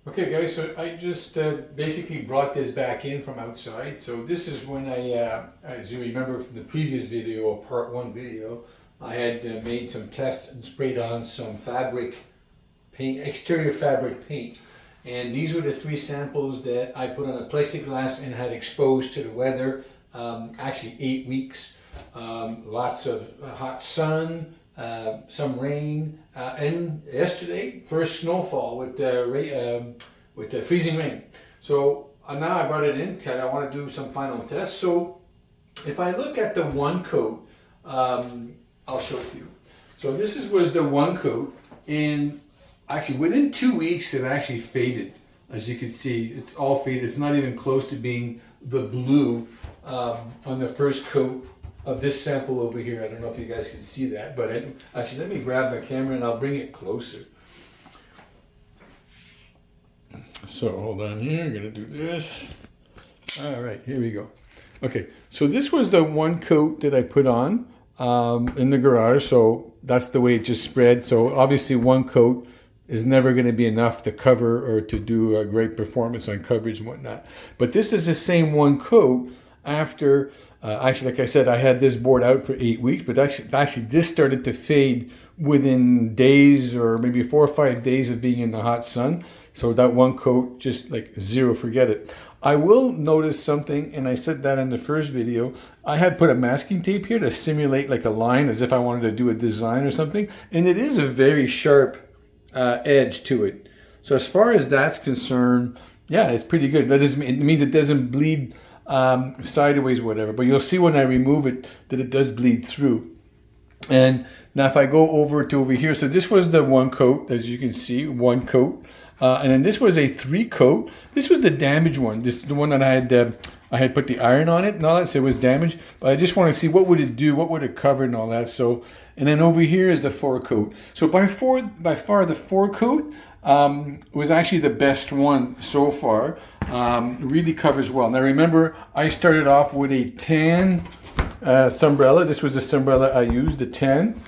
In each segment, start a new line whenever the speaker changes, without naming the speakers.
Okay guys, so I just basically brought this back in from outside. So this is when as you remember from the previous video, or part one video, I had made some tests and sprayed on some fabric paint, exterior fabric paint. And these were the three samples that I put on a plexiglass and had exposed to the weather, actually 8 weeks. Lots of hot sun, some rain, and yesterday, first snowfall with the freezing rain. So now I brought it in because I want to do some final tests. So if I look at the one coat, I'll show it to you. So was the one coat, and actually within 2 weeks it actually faded. As you can see, it's all faded. It's not even close to being the blue on the first coat of this sample over here. I don't know if you guys can see that, but actually let me grab my camera and I'll bring it closer. So hold on here, I'm gonna do this. All right, here we go. Okay, so this was the one coat that I put on in the garage. So that's the way it just spread. So obviously one coat is never going to be enough to cover or to do a great performance on coverage and whatnot. But this is the same one coat after, actually, like I said, I had this board out for 8 weeks, but actually this started to fade within days or maybe 4 or 5 days of being in the hot sun. So that one coat, just like zero, forget it. I will notice something, and I said that in the first video. I had put a masking tape here to simulate like a line as if I wanted to do a design or something. And it is a very sharp edge to it. So as far as that's concerned, yeah, it's pretty good. That doesn't mean, it means it doesn't bleed sideways, whatever. But you'll see when I remove it that it does bleed through. And now if I go over here, so this was the one coat, as you can see, one coat. And then this was a 3 coat. This was the damaged one. This is the one that I had put the iron on it and all that, so it was damaged. But I just want to see what would it do, what would it cover and all that. So, and then over here is the 4 coat. So by far the 4 coat was actually the best one so far. Really covers well. Now remember, I started off with a tan Sunbrella. This was the Sunbrella I used, the tan.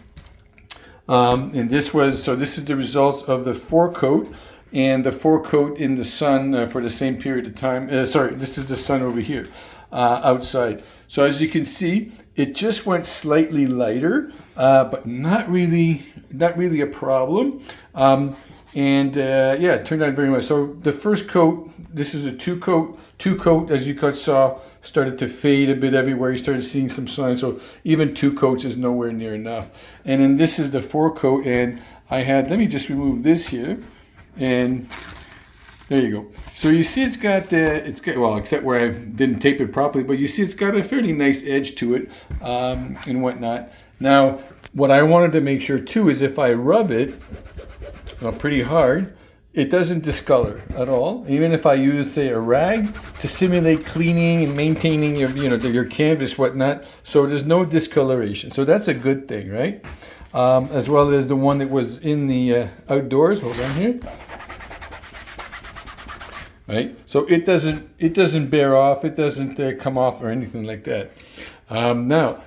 And this is the results of the 4 coat. And the 4 coat in the sun for the same period of time. This is the sun over here outside. So as you can see, it just went slightly lighter, but not really a problem. Yeah, it turned out very well. So the first coat, this is a 2 coat, as you saw, started to fade a bit everywhere. You started seeing some signs. So even 2 coats is nowhere near enough. And then this is the 4 coat, and let me just remove this here. And there you go. So you see it's got, well, except where I didn't tape it properly, but you see it's got a fairly nice edge to it and whatnot. Now, what I wanted to make sure too is if I rub it pretty hard, it doesn't discolor at all. Even if I use, say, a rag to simulate cleaning and maintaining your canvas, whatnot, so there's no discoloration. So that's a good thing, right? As well as the one that was in the outdoors. Hold on here. Right, so it doesn't bear off. It doesn't come off or anything like that. Now,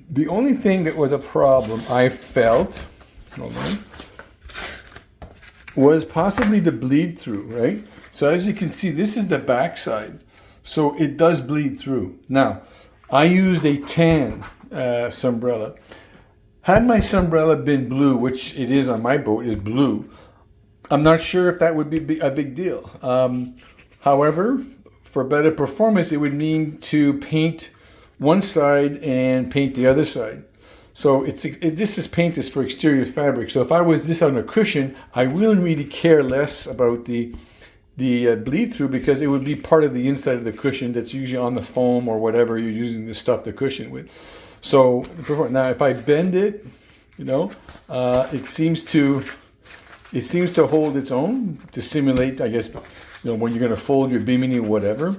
the only thing that was a problem I felt, hold on, was possibly the bleed through. Right. So as you can see, this is the back side, so it does bleed through. Now, I used a tan Sunbrella. Had my Sunbrella been blue, which it is on my boat, is blue, I'm not sure if that would be a big deal. However, for better performance, it would mean to paint one side and paint the other side. So this paint is for exterior fabric. So if I was this on a cushion, I wouldn't really care less about the bleed through, because it would be part of the inside of the cushion that's usually on the foam or whatever you're using to stuff the cushion with. So now if I bend it, it seems to hold its own to simulate, I guess, when you're going to fold your bimini or whatever.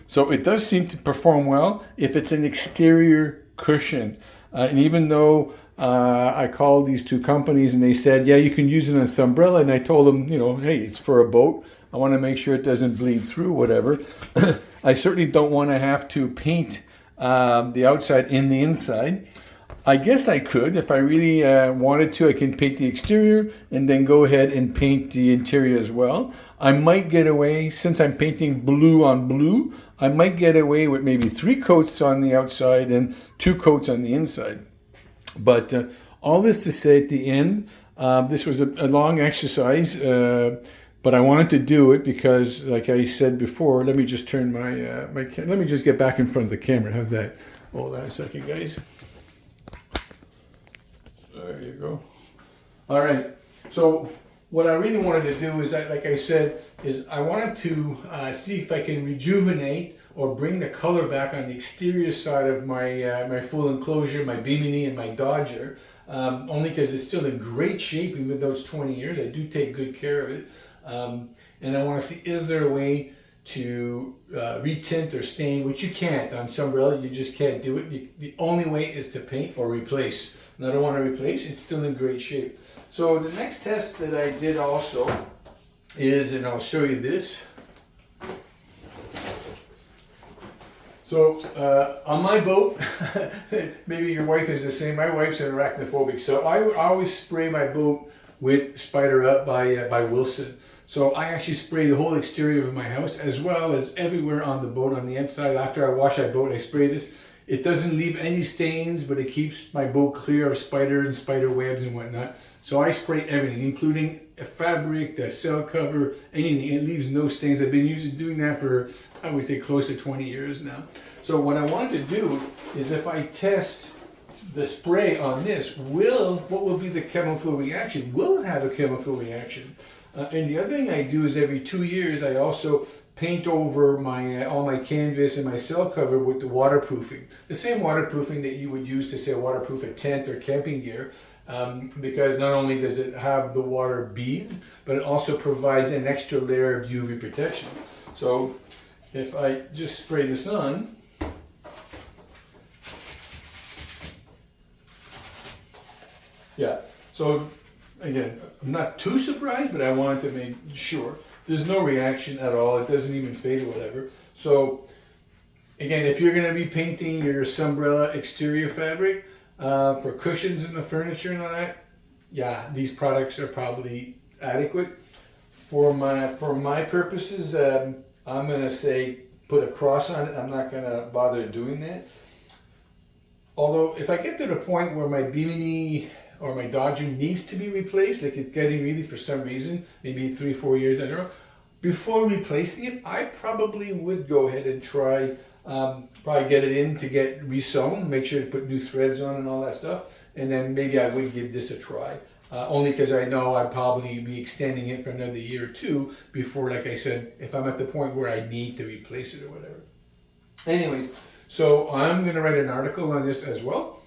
So it does seem to perform well if it's an exterior cushion. And even though I called these 2 companies and they said, yeah, you can use it on Sunbrella, and I told them, hey, it's for a boat. I want to make sure it doesn't bleed through, whatever. I certainly don't want to have to paint the outside and the inside. I guess I could, if I really wanted to, I can paint the exterior and then go ahead and paint the interior as well. I might get away, since I'm painting blue on blue, I might get away with maybe 3 coats on the outside and 2 coats on the inside. But all this to say at the end, this was a long exercise, but I wanted to do it because, like I said before, let me just turn let me just get back in front of the camera. How's that? Hold on a second, guys. There you go. All right. So what I really wanted to do is, like I said, is I wanted to see if I can rejuvenate or bring the color back on the exterior side of my my full enclosure, my Bimini and my Dodger. Only because it's still in great shape, even though it's 20 years. I do take good care of it. And I want to see, is there a way to retint or stain, which you can't on Sunbrella. You just can't do it. The only way is to paint or replace. And I don't want to replace, it's still in great shape. So the next test that I did also is, and I'll show you this. So on my boat, maybe your wife is the same, my wife's an arachnophobic, so I would always spray my boat with Spider Up by Wilson. So I actually spray the whole exterior of my house as well as everywhere on the boat on the inside. After I wash my boat, I spray this. It doesn't leave any stains, but it keeps my boat clear of spiders and spider webs and whatnot. So I spray everything, including a fabric, the cell cover, anything. It leaves no stains. I've been doing that for, I would say, close to 20 years now. So what I want to do is, if I test the spray on this, what will be the chemical reaction? Will it have a chemical reaction? And the other thing I do is every 2 years, I also paint over my all my canvas and my cell cover with the waterproofing. The same waterproofing that you would use to, say, waterproof a tent or camping gear, because not only does it have the water beads, but it also provides an extra layer of UV protection. So if I just spray this on, yeah, so again, I'm not too surprised, but I wanted to make sure. There's no reaction at all. It doesn't even fade or whatever. So again, if you're going to be painting your Sunbrella exterior fabric for cushions in the furniture and all that, yeah, these products are probably adequate. For my purposes, I'm going to say put a cross on it. I'm not going to bother doing that. Although if I get to the point where my Bimini or my Dodger needs to be replaced, like it's getting really, for some reason, maybe 3-4 years in a row, before replacing it, I probably would go ahead and try, probably get it in to get resewn, make sure to put new threads on and all that stuff, and then maybe I would give this a try. Only because I know I'd probably be extending it for another year or two before, like I said, if I'm at the point where I need to replace it or whatever. Anyways, so I'm going to write an article on this as well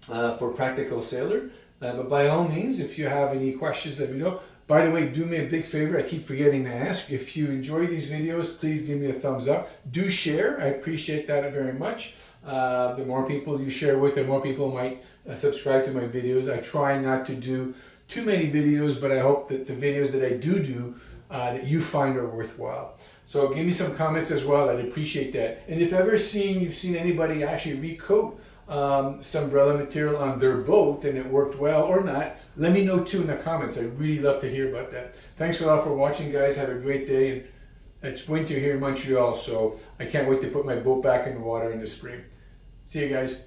for Practical Sailor. But by all means, if you have any questions, let me know. By the way, do me a big favor. I keep forgetting to ask. If you enjoy these videos, please give me a thumbs up. Do share. I appreciate that very much. The more people you share with, the more people might subscribe to my videos. I try not to do too many videos, but I hope that the videos that I do, that you find are worthwhile. So give me some comments as well. I'd appreciate that. And if ever you've seen anybody actually recoat Sunbrella material on their boat and it worked well or not, let me know too in the comments. I'd really love to hear about that. Thanks a lot for watching, guys. Have a great day. And it's winter here in Montreal, so I can't wait to put my boat back in the water in the spring. See you guys.